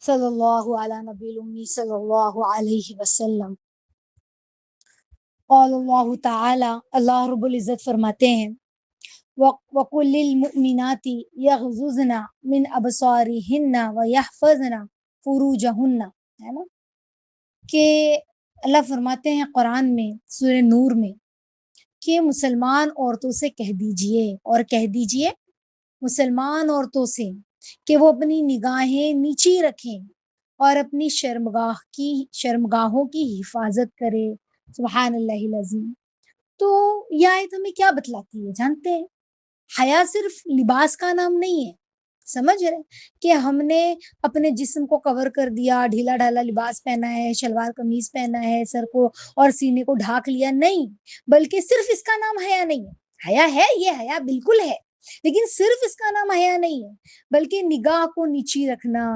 صلی اللہ علی نبی الامی صلی اللہ علیہ وسلم۔ قال اللہ تعالی، اللہ رب العزت فرماتے ہیں وَقُلْ لِلْمُؤْمِنَاتِ يَغْضُضْنَ مِنْ أَبْصَارِهِنَّ وَيَحْفَظْنَ فُرُوجَهُنَّ، ہے نا، کہ اللہ فرماتے ہیں قرآن میں سورہ نور میں کہ مسلمان عورتوں سے کہہ دیجئے، اور کہہ دیجئے مسلمان عورتوں سے کہ وہ اپنی نگاہیں نیچی رکھیں اور اپنی شرمگاہوں کی حفاظت کرے۔ سبحان اللہ العظیم۔ تو یہ آیت ہمیں کیا بتلاتی ہے جانتے ہیں؟ حیا صرف لباس کا نام نہیں ہے، سمجھ رہے کہ ہم نے اپنے جسم کو کور کر دیا، ڈھیلا ڈھالا لباس پہنا ہے، شلوار قمیض پہنا ہے، سر کو اور سینے کو ڈھانک لیا، نہیں، بلکہ صرف اس کا نام حیا نہیں ہے۔ حیا ہے، یہ حیا بالکل ہے، لیکن صرف اس کا نام حیا نہیں ہے، بلکہ نگاہ کو نیچی رکھنا،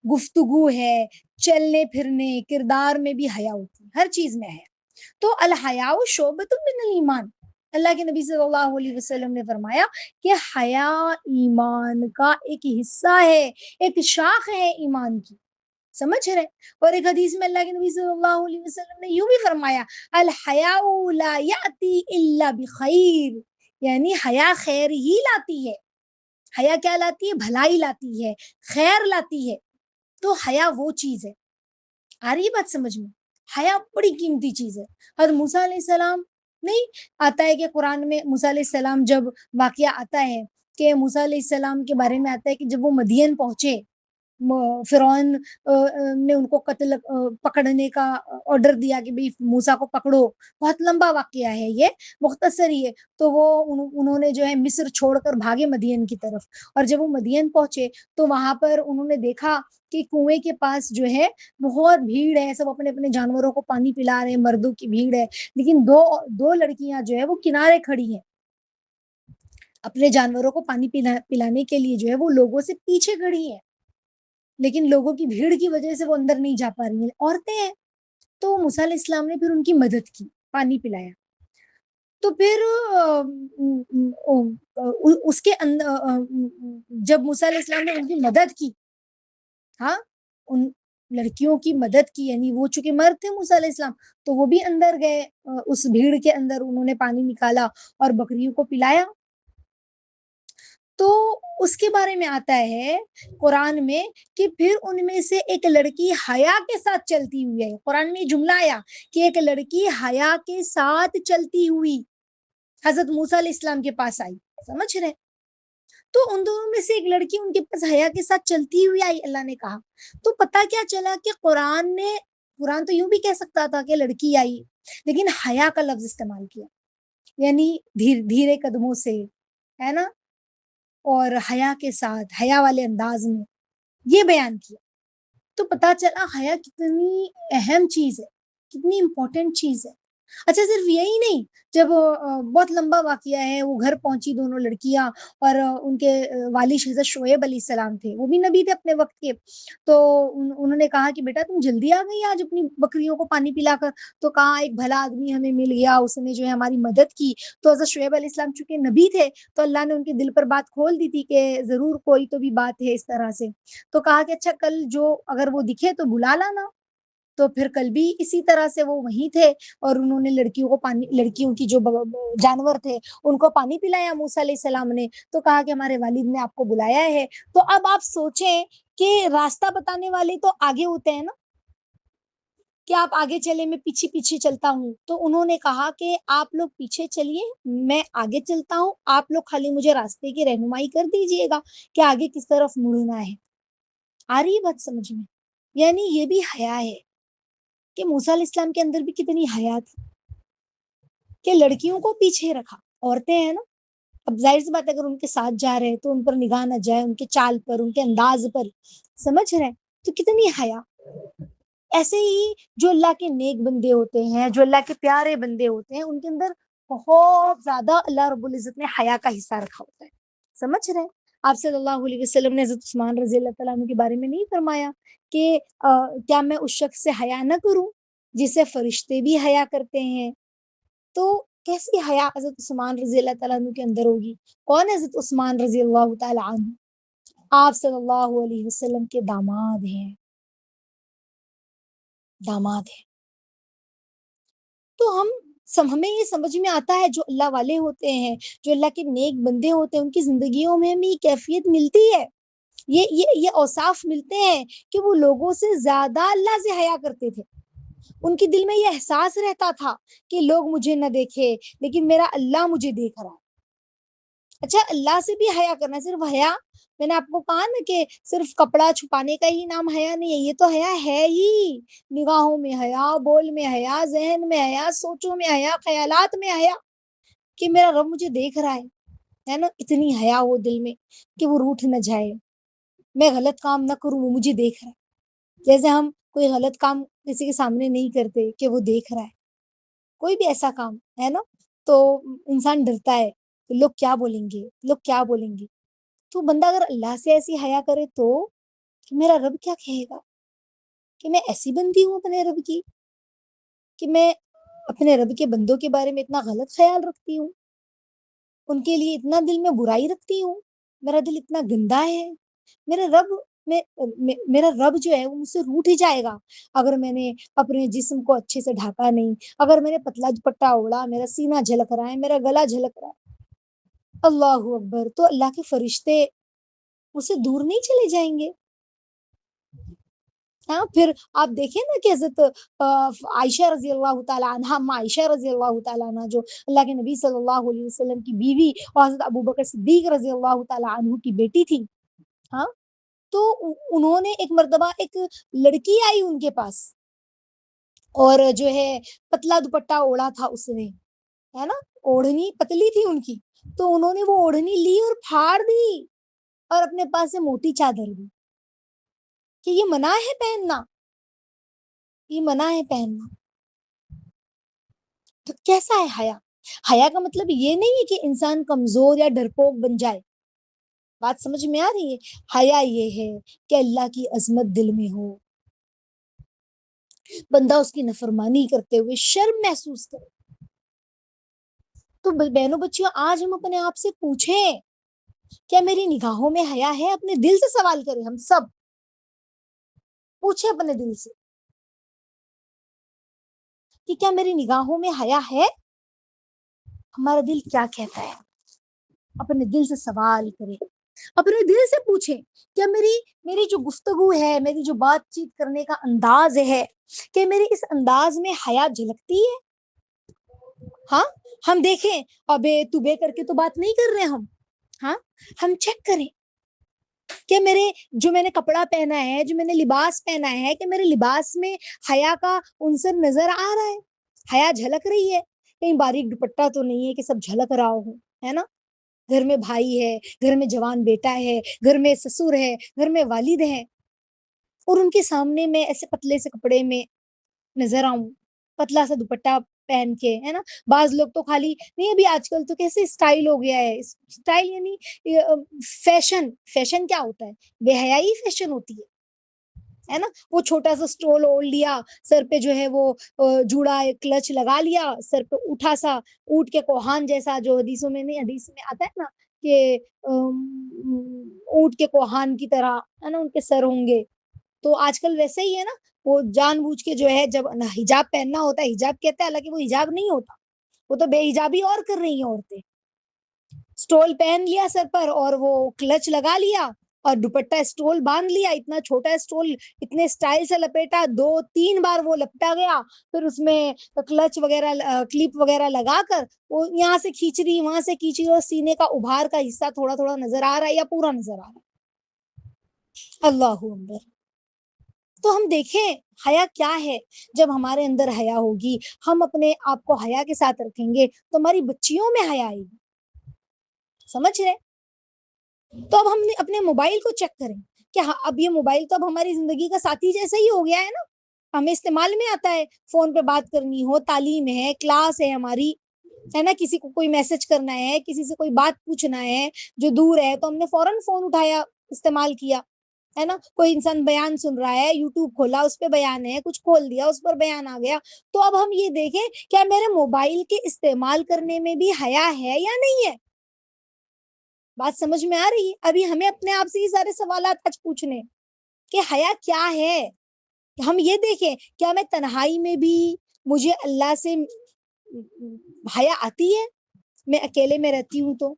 گفتگو ہے، چلنے پھرنے، کردار میں بھی حیا ہوتی ہے، ہر چیز میں ہے۔ تو الحیاء شعبۃ من الایمان، اللہ کے نبی صلی اللہ علیہ وسلم نے فرمایا کہ حیا ایمان کا ایک حصہ ہے، ایک شاخ ہے ایمان کی، سمجھ رہے؟ اور ایک حدیث میں اللہ کے نبی صلی اللہ علیہ وسلم نے یوں بھی فرمایا الحیاء لا یأتی الا بخیر، یعنی حیا خیر ہی لاتی ہے۔ حیا کیا لاتی ہے؟ بھلائی لاتی ہے، خیر لاتی ہے۔ تو حیا وہ چیز ہے، آ رہی بات سمجھ میں؟ حیا بڑی قیمتی چیز ہے۔ حضرت موسیٰ علیہ السلام نہیں آتا ہے کہ قرآن میں موسیٰ علیہ السلام جب واقعہ آتا ہے کہ موسیٰ علیہ السلام کے بارے میں آتا ہے کہ جب وہ مدین پہنچے، فرعون نے ان کو قتل پکڑنے کا آرڈر دیا کہ بھئی موسیٰ کو پکڑو، بہت لمبا واقعہ ہے یہ، مختصر ہی ہے۔ تو وہ انہوں نے جو ہے مصر چھوڑ کر بھاگے مدین کی طرف، اور جب وہ مدین پہنچے تو وہاں پر انہوں نے دیکھا کہ کنویں کے پاس جو ہے بہت بھیڑ ہے، سب اپنے اپنے جانوروں کو پانی پلا رہے ہیں، مردوں کی بھیڑ ہے، لیکن دو لڑکیاں جو ہے وہ کنارے کھڑی ہیں، اپنے جانوروں کو پانی پلانے کے لیے جو ہے وہ لوگوں سے پیچھے کھڑی ہیں، لیکن لوگوں کی بھیڑ کی وجہ سے وہ اندر نہیں جا پا رہی ہیں، عورتیں ہیں۔ تو موسیٰ علیہ السلام نے پھر ان کی مدد کی، پانی پلایا۔ تو پھر اس کے اندر جب موسیٰ علیہ السلام نے ان کی مدد کی، ہاں، ان لڑکیوں کی مدد کی، یعنی وہ چونکہ مرد تھے موسیٰ علیہ السلام، تو وہ بھی اندر گئے، اس بھیڑ کے اندر انہوں نے پانی نکالا اور بکریوں کو پلایا۔ تو اس کے بارے میں آتا ہے قرآن میں کہ پھر ان میں سے ایک لڑکی حیا کے ساتھ چلتی ہوئی ہے، قرآن میں جملہ آیا کہ ایک لڑکی حیا کے ساتھ چلتی ہوئی حضرت موسیٰ علیہ السلام کے پاس آئی، سمجھ رہے؟ تو ان دونوں میں سے ایک لڑکی ان کے پاس حیا کے ساتھ چلتی ہوئی آئی، اللہ نے کہا۔ تو پتہ کیا چلا کہ قرآن تو یوں بھی کہہ سکتا تھا کہ لڑکی آئی، لیکن حیا کا لفظ استعمال کیا، یعنی دھیرے قدموں سے، ہے نا، اور حیا کے ساتھ، حیا والے انداز میں یہ بیان کیا۔ تو پتہ چلا حیا کتنی اہم چیز ہے، کتنی امپورٹنٹ چیز ہے۔ اچھا صرف یہی نہیں، جب بہت لمبا واقعہ ہے، وہ گھر پہنچی دونوں لڑکیاں، اور ان کے والد حضرت شعیب علیہ السلام تھے، وہ بھی نبی تھے اپنے وقت کے۔ تو انہوں نے کہا کہ بیٹا تم جلدی آ گئی آج اپنی بکریوں کو پانی پلا کر، تو کہا ایک بھلا آدمی ہمیں مل گیا، اس نے جو ہے ہماری مدد کی۔ تو حضرت شعیب علیہ السلام چونکہ نبی تھے تو اللہ نے ان کے دل پر بات کھول دی تھی کہ ضرور کوئی تو بھی بات ہے اس طرح سے۔ تو کہا کہ اچھا کل جو اگر وہ دکھے تو بلا لانا۔ تو پھر کل بھی اسی طرح سے وہ وہیں تھے، اور انہوں نے لڑکیوں کی جو جانور تھے ان کو پانی پلایا موسیٰ علیہ السلام نے۔ تو کہا کہ ہمارے والد نے آپ کو بلایا ہے۔ تو اب آپ سوچیں کہ راستہ بتانے والے تو آگے ہوتے ہیں نا، کہ آپ آگے چلے میں پیچھے پیچھے چلتا ہوں، تو انہوں نے کہا کہ آپ لوگ پیچھے چلیے، میں آگے چلتا ہوں، آپ لوگ خالی مجھے راستے کی رہنمائی کر دیجئے گا کہ آگے کس طرف مڑنا ہے۔ آ رہی ہے بات سمجھ میں؟ یعنی یہ بھی حیا ہے کہ موسیٰ علیہ السلام کے اندر بھی کتنی حیا تھی کہ لڑکیوں کو پیچھے رکھا، عورتیں ہیں نا، اب ظاہر سی بات ہے اگر ان کے ساتھ جا رہے تو ان پر نگاہ نہ جائے، ان کے چال پر، ان کے انداز پر، سمجھ رہے؟ تو کتنی حیا۔ ایسے ہی جو اللہ کے نیک بندے ہوتے ہیں، جو اللہ کے پیارے بندے ہوتے ہیں، ان کے اندر بہت زیادہ اللہ رب العزت نے حیا کا حصہ رکھا ہوتا ہے، سمجھ رہے؟ آپ صلی اللہ علیہ وسلم نے حضرت عثمان رضی اللہ تعالیٰ عنہ کے بارے میں نہیں فرمایا کہ کیا میں اس شخص سے حیا نہ کروں جسے فرشتے بھی حیا کرتے ہیں؟ تو کیسی حیا حضرت عثمان رضی اللہ تعالیٰ عنہ کے اندر ہوگی؟ کون ہے حضرت عثمان رضی اللہ تعالیٰ عنہ؟ آپ صلی اللہ علیہ وسلم کے داماد ہیں، داماد ہیں. تو ہمیں یہ سمجھ میں آتا ہے جو اللہ والے ہوتے ہیں، جو اللہ کے نیک بندے ہوتے ہیں، ان کی زندگیوں میں ہمیں یہ کیفیت ملتی ہے، یہ اوصاف ملتے ہیں کہ وہ لوگوں سے زیادہ اللہ سے حیا کرتے تھے. ان کے دل میں یہ احساس رہتا تھا کہ لوگ مجھے نہ دیکھے لیکن میرا اللہ مجھے دیکھ رہا ہے. اچھا، اللہ سے بھی حیا کرنا، صرف حیا، میں نے آپ کو کہا نا کہ صرف کپڑا چھپانے کا ہی نام حیا نہیں ہے، یہ تو حیا ہے ہی. نگاہوں میں حیا، بول میں حیا، ذہن میں حیا، سوچوں میں حیا، خیالات میں حیا کہ میرا رب مجھے دیکھ رہا ہے نا. اتنی حیا ہو دل میں کہ وہ روٹھ نہ جائے، میں غلط کام نہ کروں، وہ مجھے دیکھ رہا ہے. جیسے ہم کوئی غلط کام کسی کے سامنے نہیں کرتے کہ وہ دیکھ رہا ہے، کوئی بھی ایسا کام ہے نا، تو انسان ڈرتا ہے کہ لوگ کیا بولیں گے، لوگ کیا بولیں گے. تو بندہ اگر اللہ سے ایسی حیا کرے تو کہ میرا رب کیا کہے گا، کہ میں ایسی بندی ہوں اپنے رب کی کہ میں اپنے رب کے بندوں کے بارے میں اتنا غلط خیال رکھتی ہوں، ان کے لیے اتنا دل میں برائی رکھتی ہوں، میرا دل اتنا گندا ہے. میرا رب میرا رب جو ہے وہ مجھ سے روٹھ ہی جائے گا اگر میں نے اپنے جسم کو اچھے سے ڈھاکا نہیں، اگر میں نے پتلا دوپٹہ اوڑا، میرا سینہ جھلک رہا ہے، میرا گلا جھلک رہا ہے. اللہ اکبر. تو اللہ کے فرشتے اس سے دور نہیں چلے جائیں گے. ہاں، پھر آپ دیکھیں نا کہ حضرت عائشہ رضی اللہ تعالیٰ عنہ، عائشہ رضی اللہ تعالیٰ عنہ جو اللہ کے نبی صلی اللہ علیہ وسلم کی بیوی اور حضرت ابوبکر صدیق رضی اللہ تعالیٰ عنہ کی بیٹی تھی. ہاں، تو انہوں نے ایک مرتبہ ایک لڑکی آئی ان کے پاس اور جو ہے پتلا دوپٹہ اوڑا تھا اس نے، ہے نا، اوڑھنی پتلی تھی ان کی، تو انہوں نے وہ اوڑھنی لی اور پھاڑ دی اور اپنے پاس سے موٹی چادر دی کہ یہ منع ہے پہننا، یہ منع ہے پہننا. تو کیسا ہے حیا؟ حیا کا مطلب یہ نہیں ہے کہ انسان کمزور یا ڈرپوک بن جائے. بات سمجھ میں آ رہی ہے؟ حیا یہ ہے کہ اللہ کی عظمت دل میں ہو، بندہ اس کی نافرمانی کرتے ہوئے شرم محسوس کرے. تو بہنوں بچیوں، آج ہم اپنے آپ سے پوچھیں کیا میری نگاہوں میں حیا ہے؟ اپنے دل سے سوال کریں، ہم سب پوچھیں اپنے دل سے کہ کیا میری نگاہوں میں حیا ہے؟ ہمارا دل کیا کہتا ہے؟ اپنے دل سے سوال کریں، اپنے دل سے پوچھیں کیا میری جو گفتگو ہے، میری جو بات چیت کرنے کا انداز ہے، کہ میری اس انداز میں حیا جھلکتی ہے؟ ہاں، ہم دیکھیں، ابے تو بے کر کے تو بات نہیں کر رہے ہاں، ہم چیک کریں کہ جو میں نے کپڑا پہنا ہے، جو میں نے لباس پہنا ہے، کہ میرے لباس میں حیا کا عنصر نظر آ رہا ہے، حیا جھلک رہی ہے، کہیں باریک دوپٹہ تو نہیں ہے کہ سب جھلک رہا ہو، ہے نا. گھر میں بھائی ہے، گھر میں جوان بیٹا ہے، گھر میں سسر ہے، گھر میں والد ہے، اور ان کے سامنے میں ایسے پتلے سے کپڑے میں نظر آؤں، پتلا سا دوپٹہ پہن کے، ہے نا. بعض لوگ تو خالی نہیں، ابھی آج کل تو کیسے اسٹائل ہو گیا ہے، اسٹائل یعنی فیشن کیا ہوتا ہے؟ بے حیائی فیشن ہوتی ہے نا. وہ چھوٹا سا اسٹول اوڑھ لیا، سر پہ جو ہے وہ جوڑا کلچ لگا لیا، سر پہ اٹھا سا اونٹ کے کوہان جیسا، جو حدیثوں میں نہیں، حدیث میں آتا ہے نا کہ اونٹ کے کوہان کی طرح، ہے نا، ان کے سر ہوں گے. تو آج کل ویسے ہی ہے نا، وہ جان بوجھ کے جو ہے جب حجاب پہننا ہوتا ہے، حجاب کہتے ہیں، حالانکہ وہ حجاب نہیں ہوتا، وہ تو بے حجابی اور کر رہی ہیں عورتیں. سٹول پہن لیا سر پر اور وہ کلچ لگا لیا اور دوپٹہ سٹول باندھ لیا، اتنا چھوٹا سٹول اتنے سٹائل سے لپیٹا، 2-3 بار وہ لپٹا گیا، پھر اس میں کلچ وغیرہ کلپ وغیرہ لگا کر وہ یہاں سے کھینچ رہی، وہاں سے کھینچ رہی، اور سینے کا ابھار کا حصہ تھوڑا تھوڑا نظر آ رہا ہے یا پورا نظر آ رہا ہے. اللہ اکبر. تو ہم دیکھیں حیا کیا ہے. جب ہمارے اندر حیا ہوگی، ہم اپنے آپ کو حیا کے ساتھ رکھیں گے تو ہماری بچیوں میں حیا آئے گی. سمجھ رہے؟ تو اب ہم نے اپنے موبائل کو چیک کریں کہ اب یہ موبائل تو اب ہماری زندگی کا ساتھی جیسا ہی ہو گیا ہے نا. ہمیں استعمال میں آتا ہے، فون پہ بات کرنی ہو، تعلیم ہے، کلاس ہے ہماری، ہے نا، کسی کو کوئی میسج کرنا ہے، کسی سے کوئی بات پوچھنا ہے جو دور ہے، تو ہم نے فوراً فون اٹھایا، استعمال کیا، ہے نا. کوئی انسان بیان سن رہا ہے، یوٹیوب کھولا، اس پہ بیان ہے، کچھ کھول دیا، اس پر بیان آ گیا. تو اب ہم یہ دیکھیں کیا میرے موبائل کے استعمال کرنے میں بھی حیا ہے یا نہیں ہے. بات سمجھ میں آ رہی ہے؟ ابھی ہمیں اپنے آپ سے یہ سارے سوالات آج پوچھنے کہ حیا کیا ہے. ہم یہ دیکھیں کیا میں تنہائی میں بھی مجھے اللہ سے حیا آتی ہے؟ میں اکیلے میں رہتی ہوں تو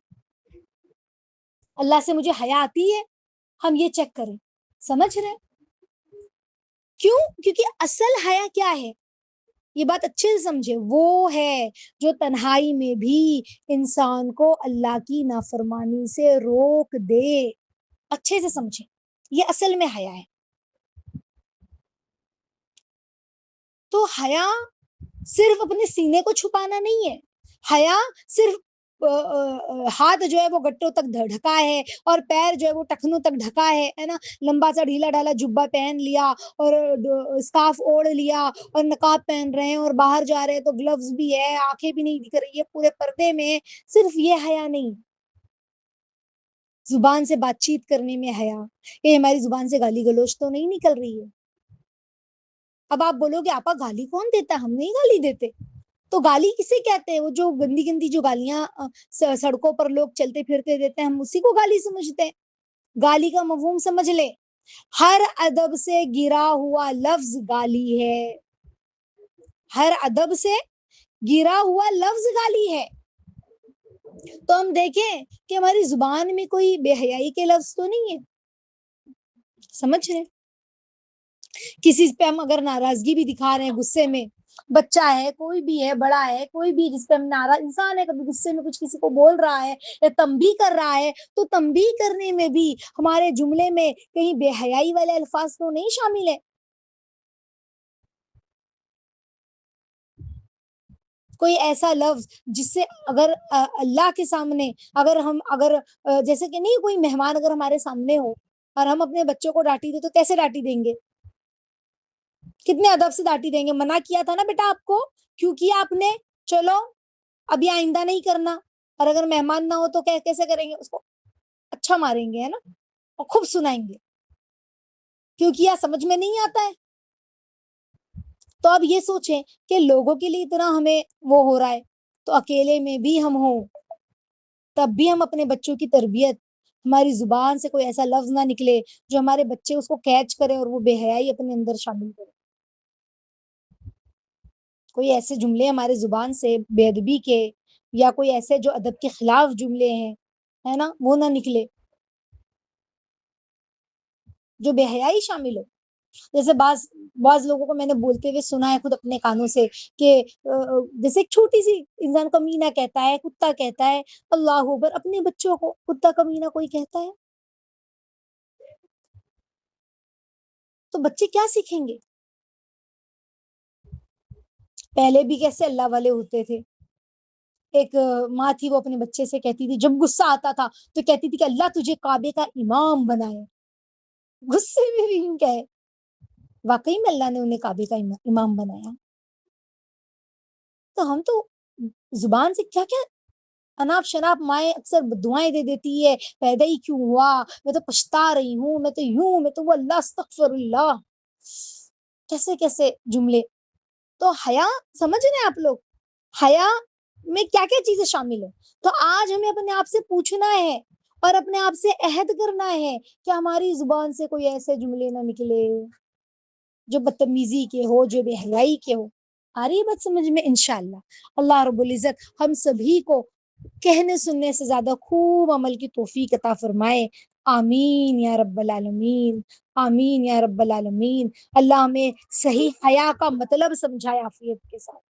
اللہ سے مجھے حیا آتی ہے؟ ہم یہ چیک کریں. سمجھ رہے؟ کیوں؟ کیونکہ اصل حیا کیا ہے؟ یہ بات اچھے سے سمجھے. وہ ہے جو تنہائی میں بھی انسان کو اللہ کی نافرمانی سے روک دے. اچھے سے سمجھے، یہ اصل میں حیا ہے. تو حیا صرف اپنے سینے کو چھپانا نہیں ہے. حیا صرف ہاتھ جو ہے وہ گٹوں تک ڈھکا ہے اور پیر جو ہے وہ ٹخنوں تک ڈھکا ہے نا. لمبا سا ڈھیلا ڈھالا جبہ پہن لیا اور اسکارف اوڑھ لیا اور نقاب پہن رہے ہیں اور باہر جا رہے ہیں تو گلوز بھی ہے، آنکھیں بھی نہیں دکھ رہی ہے، پورے پردے میں. صرف یہ حیا نہیں. زبان سے بات چیت کرنے میں حیا. یہ ہماری زبان سے گالی گلوچ تو نہیں نکل رہی ہے. اب آپ بولو گے آپا گالی کون دیتا ہے؟ ہم نہیں گالی دیتے. تو گالی کسے کہتے ہیں؟ وہ جو گندی گندی جو گالیاں سڑکوں پر لوگ چلتے پھرتے دیتے ہیں، ہم اسی کو گالی سمجھتے ہیں. گالی کا مفہوم سمجھ لے. ہر ادب سے گرا ہوا لفظ گالی ہے. ہر ادب سے گرا ہوا لفظ گالی ہے. تو ہم دیکھیں کہ ہماری زبان میں کوئی بے حیائی کے لفظ تو نہیں ہے. سمجھ رہے؟ کسی پہ ہم اگر ناراضگی بھی دکھا رہے ہیں، غصے میں، بچہ ہے، کوئی بھی ہے، بڑا ہے، کوئی بھی جس پہ ہم ناراض انسان ہے، کبھی غصے میں کچھ کسی کو بول رہا ہے یا تنبیہ کر رہا ہے، تو تنبیہ کرنے میں بھی ہمارے جملے میں کہیں بے حیائی والے الفاظ تو نہیں شامل ہے. کوئی ایسا لفظ جس سے اگر اللہ کے سامنے اگر جیسے کہ نہیں، کوئی مہمان اگر ہمارے سامنے ہو اور ہم اپنے بچوں کو ڈانٹی دیں تو کیسے ڈانٹی دیں گے؟ کتنے ادب سے ڈانٹی دیں گے. منع کیا تھا نا بیٹا آپ کو، کیوں کیا آپ نے؟ چلو ابھی آئندہ نہیں کرنا. اور اگر مہمان نہ ہو تو کیسے کریں گے؟ اس کو اچھا ماریں گے، ہے نا، اور خوب سنائیں گے. کیوں کیا سمجھ میں نہیں آتا ہے. تو اب یہ سوچیں کہ لوگوں کے لیے اتنا ہمیں وہ ہو رہا ہے، تو اکیلے میں بھی ہم ہوں تب بھی ہم اپنے بچوں کی تربیت، ہماری زبان سے کوئی ایسا لفظ نہ نکلے جو ہمارے بچے اس کو کیچ کرے اور وہ بے حیائی اپنے اندر شامل کرے. کوئی ایسے جملے ہمارے زبان سے بے ادبی کے یا کوئی ایسے جو ادب کے خلاف جملے ہیں، ہے نا، وہ نہ نکلے جو بے حیائی شامل ہو. جیسے بعض لوگوں کو میں نے بولتے ہوئے سنا ہے خود اپنے کانوں سے کہ جیسے ایک چھوٹی سی انسان کمینہ کہتا ہے، کتا کہتا ہے، اللہ اکبر، اپنے بچوں کو کتا کمینہ کوئی کہتا ہے تو بچے کیا سیکھیں گے؟ پہلے بھی کیسے اللہ والے ہوتے تھے. ایک ماں تھی، وہ اپنے بچے سے کہتی تھی جب غصہ آتا تھا تو کہتی تھی کہ اللہ تجھے کعبے کا امام بنائے. غصے میں بھی یوں کہے. واقعی میں اللہ نے انہیں کعبے کا امام بنایا. تو ہم تو زبان سے کیا کیا اناپ شناپ مائیں اکثر دعائیں دے دیتی ہے، پیدا ہی کیوں ہوا، میں تو پچھتا رہی ہوں، میں تو یوں، میں تو وہ، اللہ استغفر اللہ، کیسے کیسے جملے. تو حیا سمجھ رہے ہیں آپ لوگ؟ حیا میں کیا کیا چیزیں شامل ہیں. تو آج ہمیں اپنے آپ سے پوچھنا ہے اور اپنے آپ سے عہد کرنا ہے کہ ہماری زبان سے کوئی ایسے جملے نہ نکلے جو بدتمیزی کے ہو، جو بے حیائی کے ہو. آ رہی بات سمجھ میں؟ انشاءاللہ اللہ رب العزت ہم سبھی کو کہنے سننے سے زیادہ خوب عمل کی توفیق عطا فرمائے. آمین یا رب العالمین، آمین یا رب العالمین. اللہ ہمیں صحیح حیا کا مطلب سمجھائے عافیت کے ساتھ.